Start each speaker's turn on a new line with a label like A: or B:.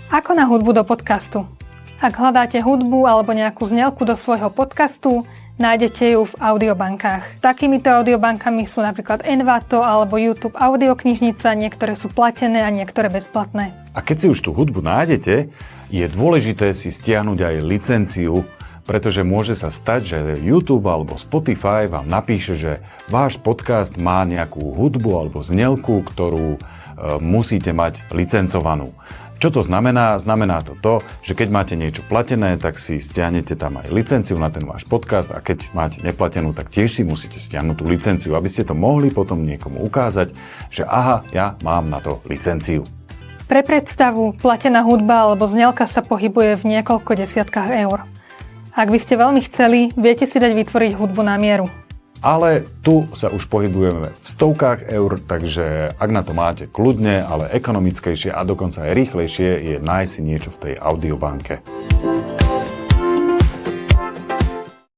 A: Ako na hudbu do podcastu? Ak hľadáte hudbu alebo nejakú znielku do svojho podcastu, nájdete ju v audiobankách. Takýmito audiobankami sú napríklad Envato alebo YouTube audioknižnica, niektoré sú platené a niektoré bezplatné.
B: A keď si už tú hudbu nájdete, je dôležité si stiahnuť aj licenciu, pretože môže sa stať, že YouTube alebo Spotify vám napíše, že váš podcast má nejakú hudbu alebo znielku, ktorú musíte mať licencovanú. Čo to znamená? Znamená to, že keď máte niečo platené, tak si stiahnete tam aj licenciu na ten váš podcast a keď máte neplatenú, tak tiež si musíte stiahnuť tú licenciu, aby ste to mohli potom niekomu ukázať, že aha, ja mám na to licenciu.
A: Pre predstavu, platená hudba alebo znielka sa pohybuje v niekoľko desiatkách eur. Ak by ste veľmi chceli, viete si dať vytvoriť hudbu na mieru.
B: Ale tu sa už pohybujeme v stovkách eur, takže ak na to máte kľudne, ale ekonomickejšie a dokonca aj rýchlejšie je nájsť si niečo v tej audiobanke.